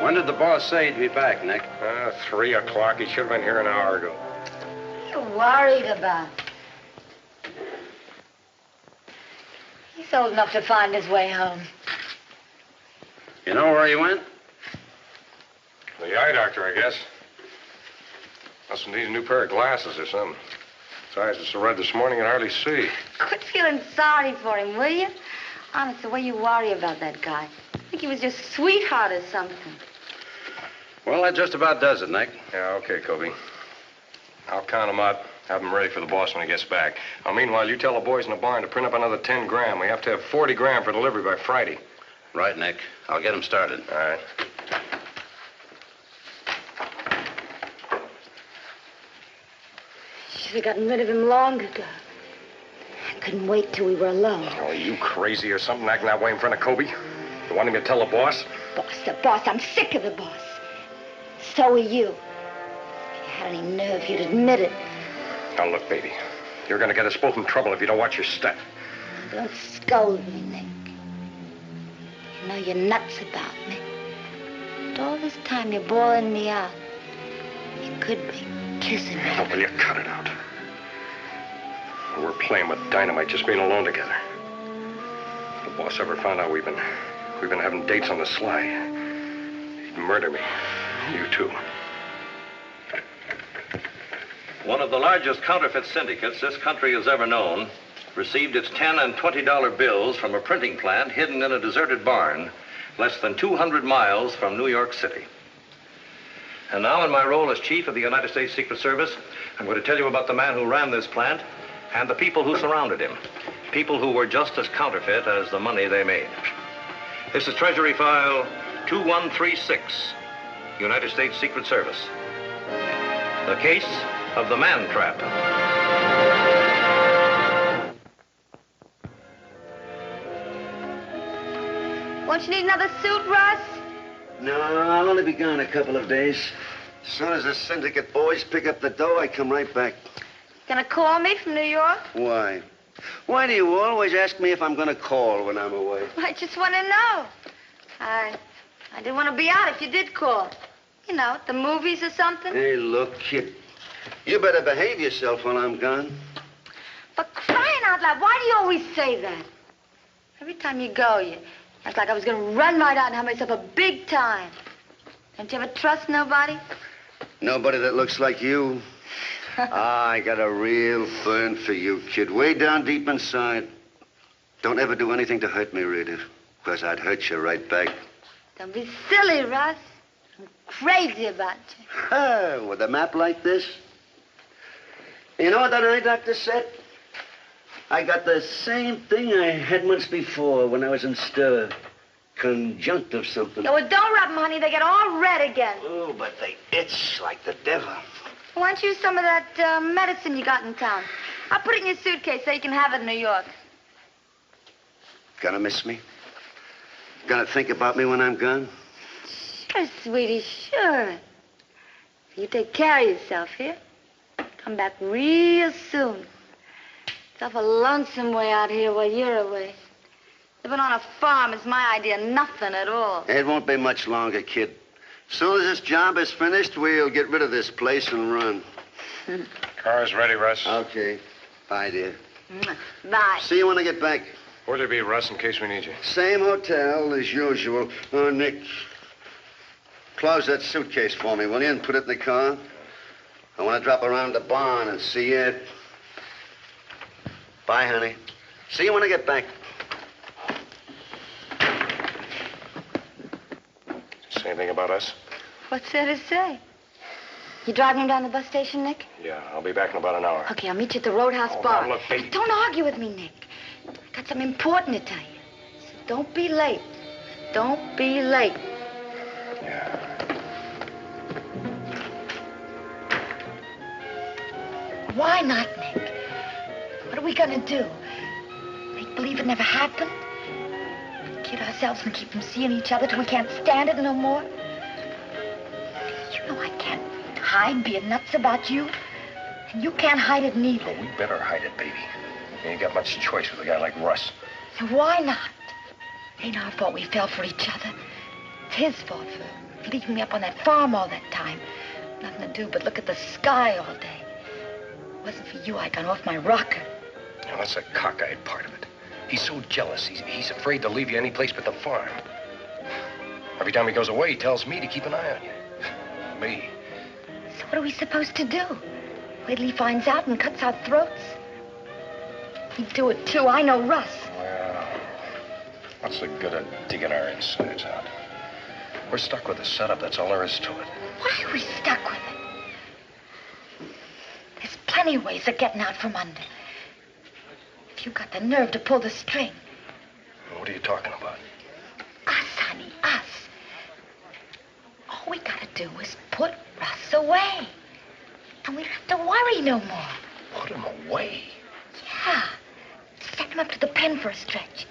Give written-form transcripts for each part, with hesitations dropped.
When did the boss say he'd be back, Nick? 3 o'clock. He should have been here an hour ago. What are you worried about? He's old enough to find his way home. You know where he went? The eye doctor, I guess. Must need a new pair of glasses or something. Besides, it's so red this morning I hardly see. Quit feeling sorry for him, will you? Honest, the way you worry about that guy. I think he was your sweetheart or something. Well, that just about does it, Nick. Yeah, okay, Kobe. I'll count them out, have them ready for the boss when he gets back. Now, meanwhile, you tell the boys in the barn to print up another 10 grand. We have to have 40 grand for delivery by Friday. Right, Nick. I'll get him started. All right. Should have gotten rid of him long ago. I couldn't wait till we were alone. Oh, are you crazy or something, acting that way in front of Kobe? You want him to tell the boss? The boss. I'm sick of the boss. So are you. If you had any nerve, you'd admit it. Now, look, baby. You're going to get us both in trouble if you don't watch your step. Don't scold me, Nick. You know you're nuts about me. But all this time you're bawling me out. You could be kissing me. Oh, will you cut it out? We're playing with dynamite, just being alone together. If the boss ever found out we've been having dates on the sly, he'd murder me. You too. One of the largest counterfeit syndicates this country has ever known received its $10 and $20 bills from a printing plant hidden in a deserted barn less than 200 miles from New York City. And now, in my role as chief of the United States Secret Service, I'm going to tell you about the man who ran this plant and the people who surrounded him. People who were just as counterfeit as the money they made. This is Treasury File 2136, United States Secret Service. The case of the man trap. Won't you need another suit, Russ? No, I'll only be gone a couple of days. As soon as the syndicate boys pick up the dough, I come right back. Gonna call me from New York? Why? Why do you always ask me if I'm going to call when I'm away? I just want to know. I didn't want to be out if you did call. You know, at the movies or something. Hey, look, kid. You better behave yourself while I'm gone. For crying out loud, why do you always say that? Every time you go, you act like I was going to run right out and have myself a big time. Don't you ever trust nobody? Nobody that looks like you. I got a real burn for you, kid, way down deep inside. Don't ever do anything to hurt me, Rita, because I'd hurt you right back. Don't be silly, Russ. I'm crazy about you. With a map like this? You know what that eye doctor said? I got the same thing I had months before when I was in stir. Conjunctive something. Yeah, well, don't rub them, honey. They get all red again. Oh, but they itch like the devil. Why don't you use some of that medicine you got in town? I'll put it in your suitcase so you can have it in New York. Gonna miss me? Gonna think about me when I'm gone? Sure, sweetie, sure. You take care of yourself here. Come back real soon. It's awful lonesome way out here while you're away. Living on a farm is my idea of nothing at all. It won't be much longer, kid. As soon as this job is finished, we'll get rid of this place and run. Car's ready, Russ. Okay. Bye, dear. Bye. See you when I get back. Where'll you be, Russ, in case we need you? Same hotel as usual. Oh, Nick, close that suitcase for me, will you, and put it in the car? I want to drop around the barn and see it. Bye, honey. See you when I get back. Say anything about us? What's there to say? You driving him down the bus station, Nick? Yeah, I'll be back in about an hour. Okay, I'll meet you at the Roadhouse Oh, bar. now look, baby. Don't argue with me, Nick. I got something important to tell you. So don't be late. Don't be late. Yeah. Why not, Nick? What are we gonna do? Make believe it never happened? Kid ourselves and keep from seeing each other till we can't stand it no more? You know I can't hide being nuts about you. And you can't hide it neither. Oh, we better hide it, baby. You ain't got much choice with a guy like Russ. So why not? It ain't our fault we fell for each other. It's his fault leaving me up on that farm all that time. Nothing to do but look at the sky all day. If it wasn't for you, I'd gone off my rocker. Now, that's the cockeyed part of it. He's so jealous. He's afraid to leave you any place but the farm. Every time he goes away, he tells me to keep an eye on you. Me. So what are we supposed to do? Wait till he finds out and cuts our throats? He'd do it, too. I know Russ. Well, what's the good of digging our insides out? We're stuck with the setup. That's all there is to it. Why are we stuck with it? There's plenty of ways of getting out from under. If you got the nerve to pull the string. What are you talking about? Us, honey, us. All we gotta do is put Russ away. And we don't have to worry no more. Put him away? Yeah. Set him up to the pen for a stretch.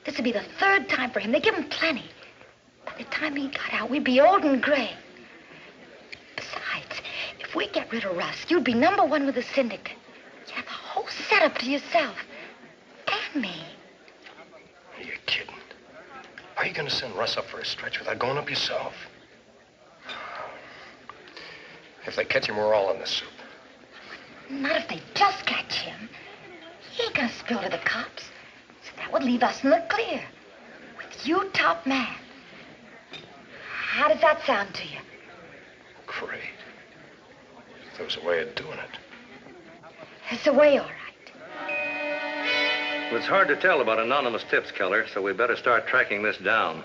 This would be the third time for him. They give him plenty. By the time he got out, we'd be old and gray. Besides, if we get rid of Russ, you'd be #1 with the syndicate. You have the whole setup to yourself. And me. Are you kidding? How are you going to send Russ up for a stretch without going up yourself? If they catch him, we're all in the soup. Not if they just catch him. He ain't gonna spill to the cops. So that would leave us in the clear. With you top man. How does that sound to you? Great. If there was a way of doing it. It's a way, all right. It's hard to tell about anonymous tips, Keller, so we better start tracking this down.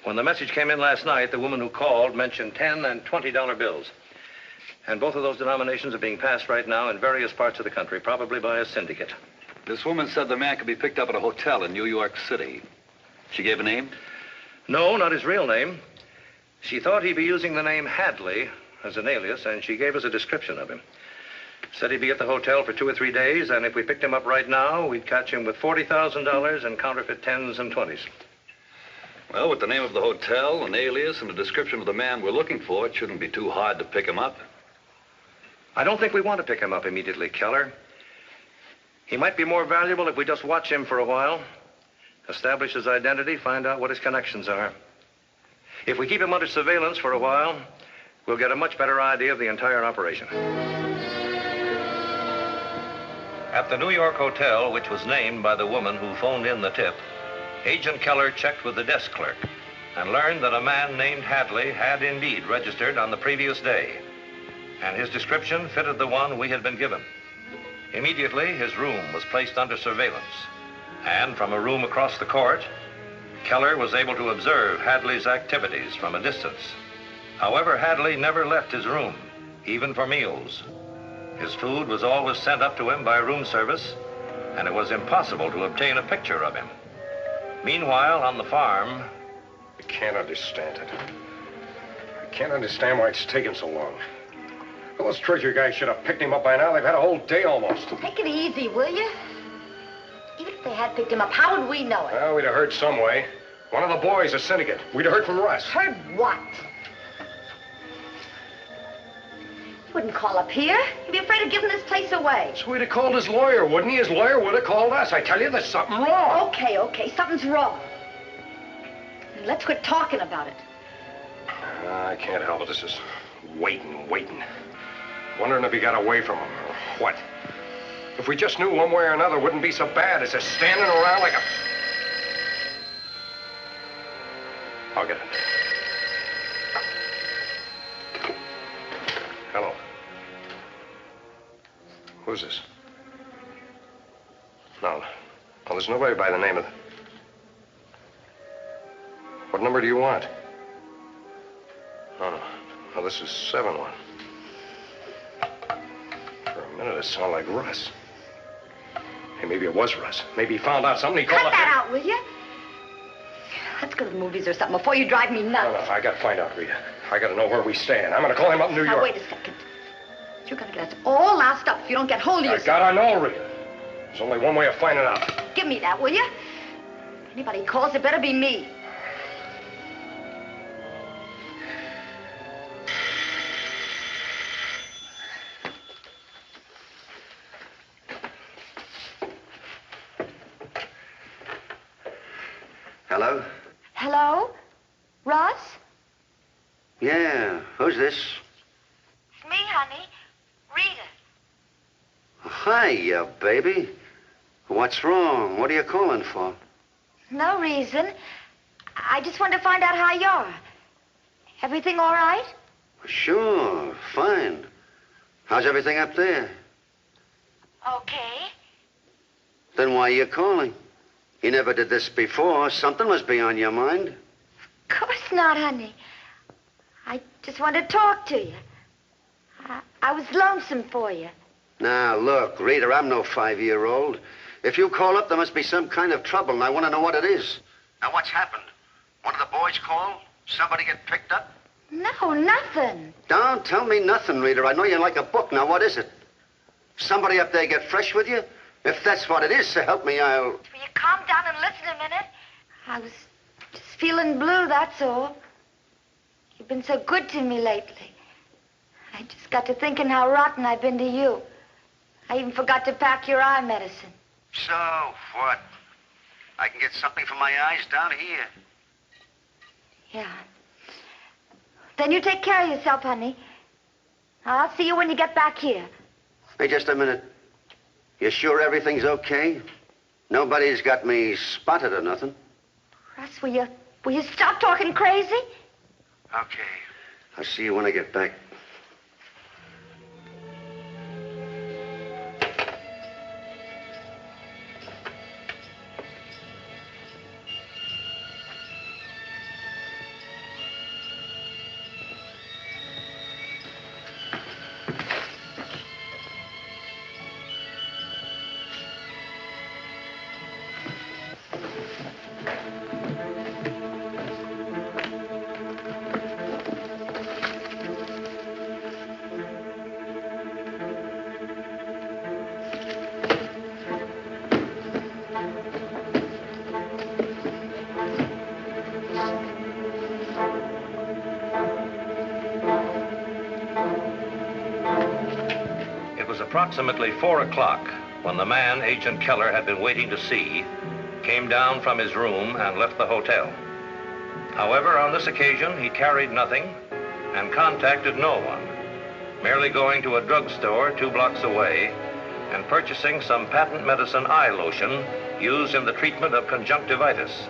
When the message came in last night, the woman who called mentioned $10 and $20 bills. And both of those denominations are being passed right now in various parts of the country, probably by a syndicate. This woman said the man could be picked up at a hotel in New York City. She gave a name? No, not his real name. She thought he'd be using the name Hadley as an alias, and she gave us a description of him. Said he'd be at the hotel for 2 or 3 days, and if we picked him up right now, we'd catch him with $40,000 in counterfeit 10s and 20s. Well, with the name of the hotel, an alias, and a description of the man we're looking for, it shouldn't be too hard to pick him up. I don't think we want to pick him up immediately, Keller. He might be more valuable if we just watch him for a while, establish his identity, find out what his connections are. If we keep him under surveillance for a while, we'll get a much better idea of the entire operation. At the New York hotel, which was named by the woman who phoned in the tip, Agent Keller checked with the desk clerk and learned that a man named Hadley had indeed registered on the previous day, and his description fitted the one we had been given. Immediately, his room was placed under surveillance, and from a room across the court, Keller was able to observe Hadley's activities from a distance. However, Hadley never left his room, even for meals. His food was always sent up to him by room service, and it was impossible to obtain a picture of him. Meanwhile, on the farm... I can't understand it. I can't understand why it's taking so long. Well, those Treasury guys should have picked him up by now. They've had a whole day almost. Take it easy, will you? Even if they had picked him up, how would we know it? Well, we'd have heard some way. One of the boys, a syndicate. We'd have heard from Russ. Heard what? He wouldn't call up here. He'd be afraid of giving this place away. So he'd have called his lawyer, wouldn't he? His lawyer would have called us. I tell you, there's something wrong. Okay, something's wrong. Let's quit talking about it. I can't help it. This is waiting. Wondering if he got away from him or what. If we just knew one way or another, it wouldn't be so bad as just standing around like a... I'll get it. Hello. Who's this? No, there's nobody by the name of... What number do you want? Oh, this is 7-1. For a minute, it sounded like Russ. Hey, maybe it was Russ. Maybe he found out something. He called Cut that out, will you? Let's go to the movies or something before you drive me nuts. No, I got to find out, Rita. I got to know where we stand. I'm going to call him up in New York. Now, wait a second. You're going to get us all loused up if you don't get hold of yourself. I gotta know, Rita. There's only one way of finding out. Give me that, will you? If anybody calls, it better be me. Hello? Hello? Russ? Yeah, who's this? It's me, honey. Rita. Hiya, baby. What's wrong? What are you calling for? No reason. I just wanted to find out how you are. Everything all right? Sure, fine. How's everything up there? Okay. Then why are you calling? You never did this before. Something must be on your mind. Of course not, honey. I just wanted to talk to you. I was lonesome for you. Now, look, Rita, I'm no 5-year-old. If you call up, there must be some kind of trouble, and I want to know what it is. Now, what's happened? One of the boys called? Somebody get picked up? No, nothing. Don't tell me nothing, Rita. I know you like a book. Now, what is it? Somebody up there get fresh with you? If that's what it is, so help me, I'll... Will you calm down and listen a minute? I was just feeling blue, that's all. You've been so good to me lately. I just got to thinking how rotten I've been to you. I even forgot to pack your eye medicine. So, what? I can get something for my eyes down here. Yeah. Then you take care of yourself, honey. I'll see you when you get back here. Hey, just a minute. You sure everything's okay? Nobody's got me spotted or nothing? Russ, will you stop talking crazy? Okay. I'll see you when I get back. It was approximately 4 o'clock when the man Agent Keller had been waiting to see came down from his room and left the hotel. However, on this occasion, he carried nothing and contacted no one, merely going to a drugstore 2 blocks away and purchasing some patent medicine eye lotion used in the treatment of conjunctivitis.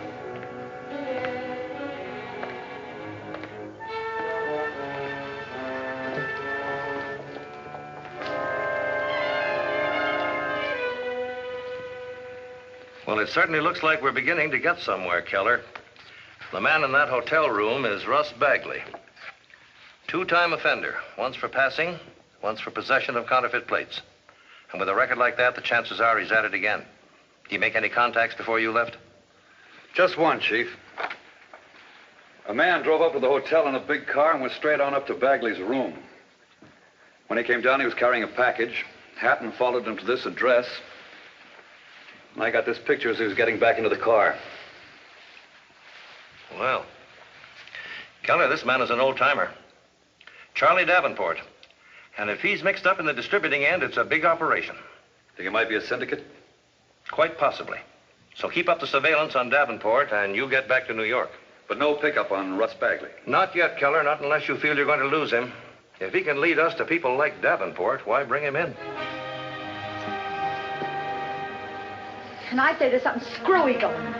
Well, it certainly looks like we're beginning to get somewhere, Keller. The man in that hotel room is Russ Bagley. 2-time offender, once for passing, once for possession of counterfeit plates. And with a record like that, the chances are he's at it again. Did you make any contacts before you left? Just one, Chief. A man drove up to the hotel in a big car and went straight on up to Bagley's room. When he came down, he was carrying a package. Hatton followed him to this address. And I got this picture as he was getting back into the car. Well, Keller, this man is an old-timer. Charlie Davenport. And if he's mixed up in the distributing end, it's a big operation. Think it might be a syndicate? Quite possibly. So keep up the surveillance on Davenport, and you get back to New York. But no pickup on Russ Bagley. Not yet, Keller, not unless you feel you're going to lose him. If he can lead us to people like Davenport, why bring him in? And I say there's something screwy going.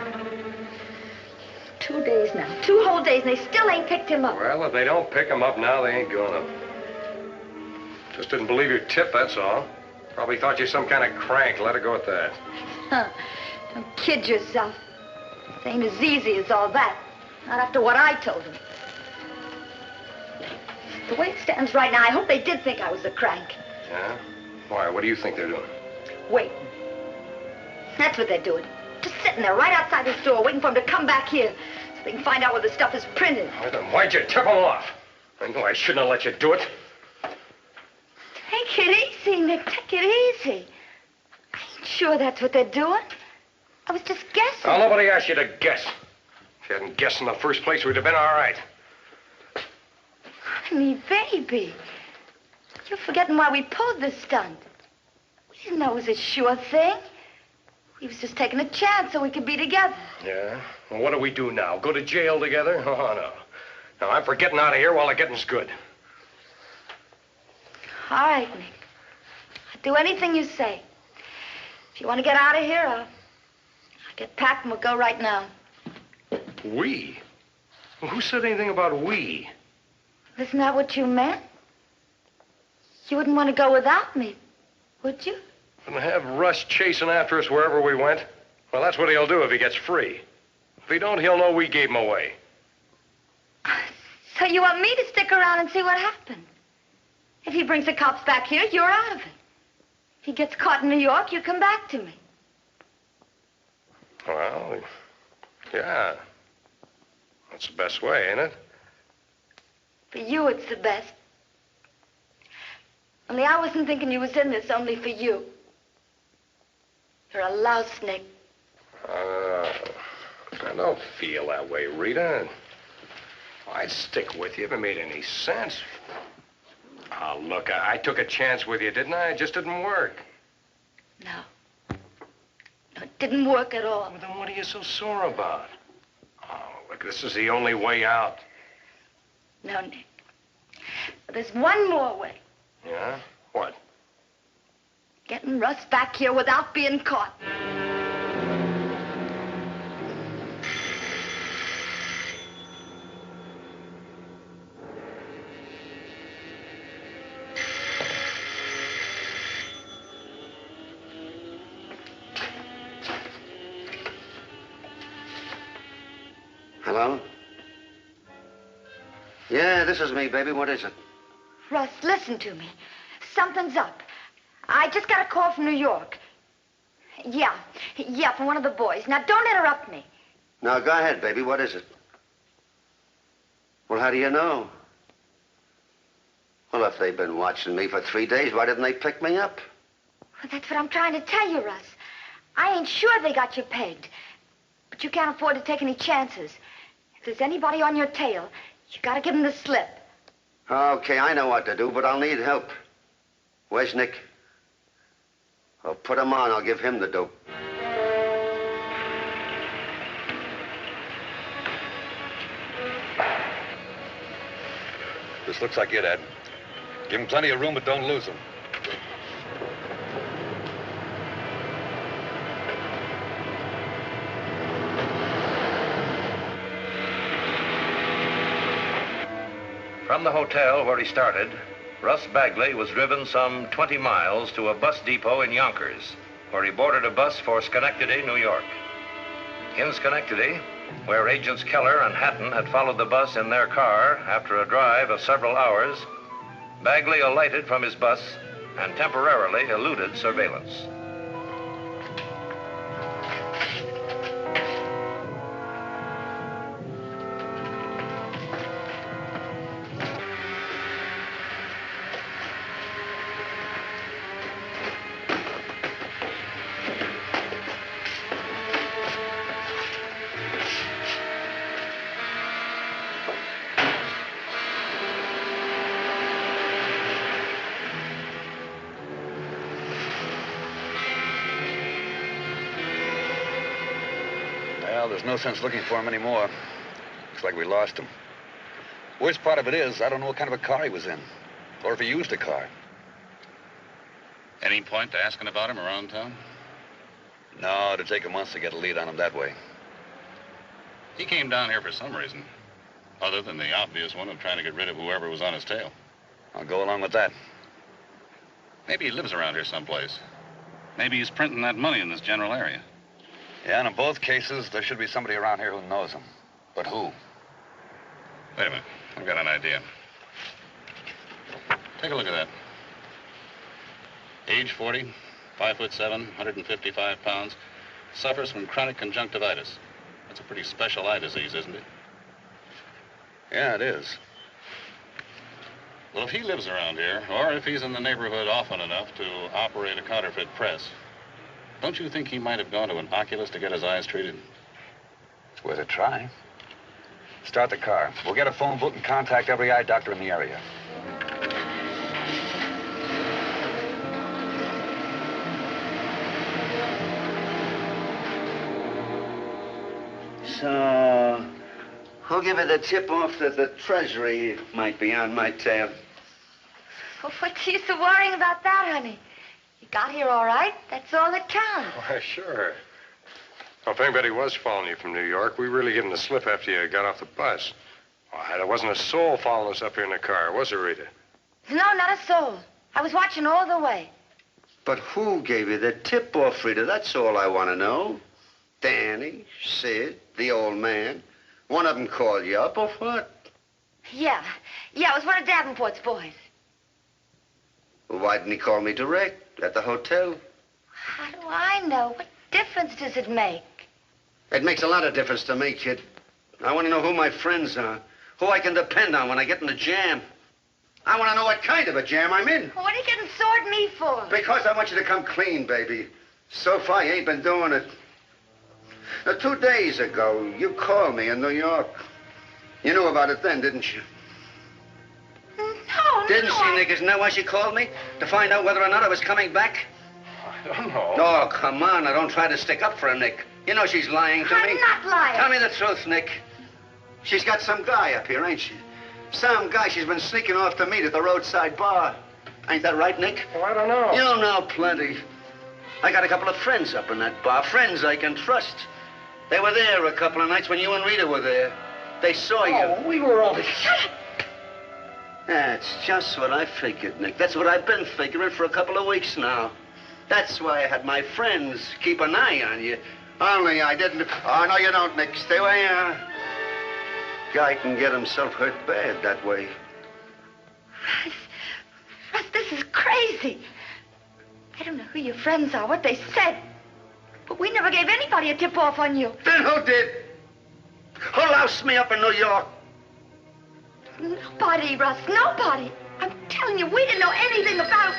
2 days now. 2 whole days, and they still ain't picked him up. Well, if they don't pick him up now, they ain't gonna. Just didn't believe your tip, that's all. Probably thought you some kind of crank. Let it go at that. Huh. Don't kid yourself. It ain't as easy as all that. Not after what I told him. The way it stands right now, I hope they did think I was a crank. Yeah? Why? What do you think they're doing? Waiting. That's what they're doing. Just sitting there right outside his door, waiting for him to come back here so they can find out where the stuff is printed. Well, then why'd you tip him off? I know I shouldn't have let you do it. Take it easy, Nick. Take it easy. I ain't sure that's what they're doing. I was just guessing. Now, nobody asked you to guess. If you hadn't guessed in the first place, we'd have been all right. Honey, baby. You're forgetting why we pulled this stunt. We didn't know it was a sure thing. We was just taking a chance so we could be together. Yeah? Well, what do we do now? Go to jail together? Oh, no. Now, I'm for getting out of here while the getting's good. All right, Nick. I'll do anything you say. If you want to get out of here, I'll get packed and we'll go right now. We? Well, who said anything about we? Isn't that what you meant? You wouldn't want to go without me, would you? And have Russ chasing after us wherever we went? Well, that's what he'll do if he gets free. If he don't, he'll know we gave him away. So you want me to stick around and see what happens? If he brings the cops back here, you're out of it. If he gets caught in New York, you come back to me. Well, yeah. That's the best way, ain't it? For you, it's the best. Only I wasn't thinking you was in this only for you. You're a louse, Nick. I don't feel that way, Rita. I'd stick with you if it made any sense. Oh, look, I took a chance with you, didn't I? It just didn't work. No. No, it didn't work at all. Well, then what are you so sore about? Oh, look, this is the only way out. No, Nick. There's one more way. Yeah? What? Getting Russ back here without being caught. Hello? Yeah, this is me, baby. What is it? Russ, listen to me. Something's up. I just got a call from New York. Yeah, from one of the boys. Now, don't interrupt me. Now, go ahead, baby. What is it? Well, how do you know? Well, if they've been watching me for 3 days, why didn't they pick me up? Well, that's what I'm trying to tell you, Russ. I ain't sure they got you pegged. But you can't afford to take any chances. If there's anybody on your tail, you gotta give them the slip. Okay, I know what to do, but I'll need help. Where's Nick? I'll put him on. I'll give him the dope. This looks like it, Ed. Give him plenty of room, but don't lose him. From the hotel where he started, Russ Bagley was driven some 20 miles to a bus depot in Yonkers, where he boarded a bus for Schenectady, New York. In Schenectady, where Agents Keller and Hatton had followed the bus in their car after a drive of several hours, Bagley alighted from his bus and temporarily eluded surveillance. Well, there's no sense looking for him anymore. Looks like we lost him. Worst part of it is, I don't know what kind of a car he was in, or if he used a car. Any point to asking about him around town? No, it'd take him months to get a lead on him that way. He came down here for some reason, other than the obvious one of trying to get rid of whoever was on his tail. I'll go along with that. Maybe he lives around here someplace. Maybe he's printing that money in this general area. Yeah, and in both cases, there should be somebody around here who knows him. But who? Wait a minute. I've got an idea. Take a look at that. Age 40, 5'7", 155 pounds. Suffers from chronic conjunctivitis. That's a pretty special eye disease, isn't it? Yeah, it is. Well, if he lives around here, or if he's in the neighborhood often enough to operate a counterfeit press, don't you think he might have gone to an oculist to get his eyes treated? It's worth a try. Start the car. We'll get a phone book and contact every eye doctor in the area. So, Who gave you the tip-off that the Treasury might be on my tail? Well, what's the use of worrying about that, honey? You got here all right. That's all that counts. Why, sure. Well, if anybody was following you from New York, we really gave them the slip after you got off the bus. Why, there wasn't a soul following us up here in the car, was there, Rita? No, not a soul. I was watching all the way. But who gave you the tip-off, Rita? That's all I want to know. Danny, Sid, the old man. One of them called you up, or what? Yeah, it was one of Davenport's boys. Well, why didn't he call me direct at the hotel? How do I know? What difference does it make? It makes a lot of difference to me, kid. I want to know who my friends are, who I can depend on when I get in a jam. I want to know what kind of a jam I'm in. What are you getting sore at me for? Because I want you to come clean, baby. So far, you ain't been doing it. Now, 2 days ago, you called me in New York. You knew about it then, didn't you? No, Didn't no, she, Nick? Isn't that why she called me? To find out whether or not I was coming back? I don't know. Oh, come on. Now, don't try to stick up for her, Nick. You know she's lying to me. I'm not lying. Tell me the truth, Nick. She's got some guy up here, ain't she? Some guy she's been sneaking off to meet at the roadside bar. Ain't that right, Nick? Oh, I don't know. You know plenty. I got a couple of friends up in that bar, friends I can trust. They were there a couple of nights when you and Rita were there. They saw you. Oh, we were only... Shut up. That's just what I figured, Nick. That's what I've been figuring for a couple of weeks now. That's why I had my friends keep an eye on you. Only I didn't... Oh, no, you don't, Nick. Stay where you are. Guy can get himself hurt bad that way. Russ, this is crazy. I don't know who your friends are, what they said. But we never gave anybody a tip-off on you. Then who did? Who loused me up in New York? Nobody, Russ, nobody. I'm telling you, we didn't know anything about...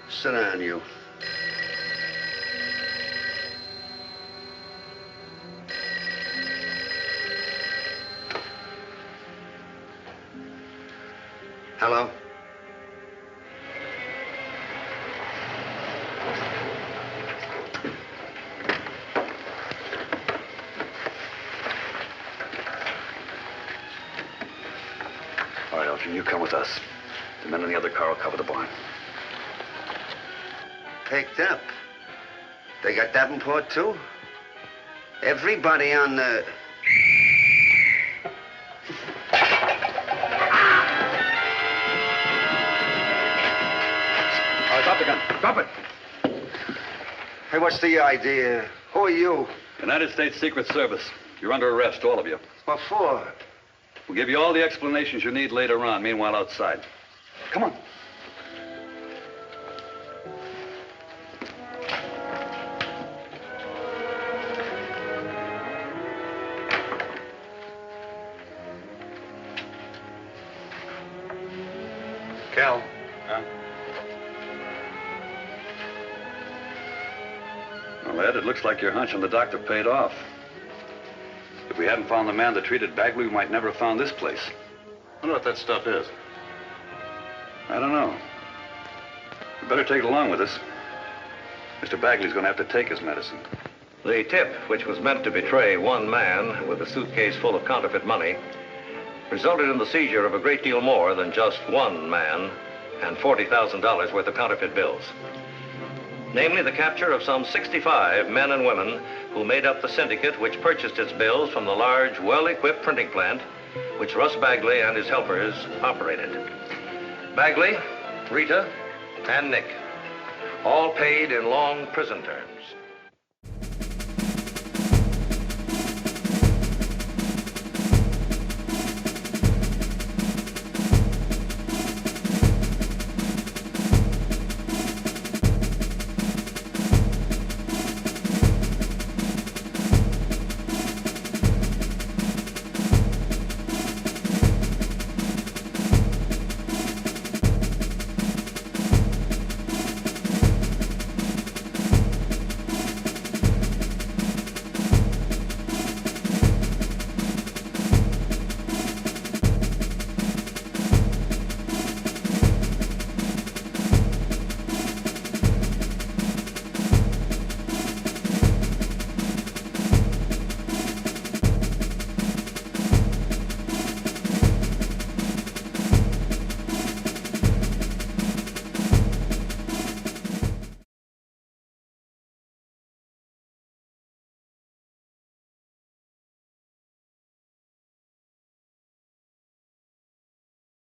Sit down, you. Hello? All right, Elgin, you come with us. The men in the other car will cover the barn. Picked up. They got Davenport, too? Everybody on the... All right, drop the gun. Drop it. Hey, what's the idea? Who are you? United States Secret Service. You're under arrest, all of you. What for? We'll give you all the explanations you need later on. Meanwhile, outside. Come on. Cal. Huh? Well, Ed, it looks like your hunch on the doctor paid off. If we hadn't found the man that treated Bagley, we might never have found this place. I wonder what that stuff is. I don't know. We better take it along with us. Mr. Bagley's going to have to take his medicine. The tip, which was meant to betray one man with a suitcase full of counterfeit money, resulted in the seizure of a great deal more than just one man and $40,000 worth of counterfeit bills. Namely, the capture of some 65 men and women who made up the syndicate which purchased its bills from the large, well-equipped printing plant which Russ Bagley and his helpers operated. Bagley, Rita, and Nick all paid in long prison terms.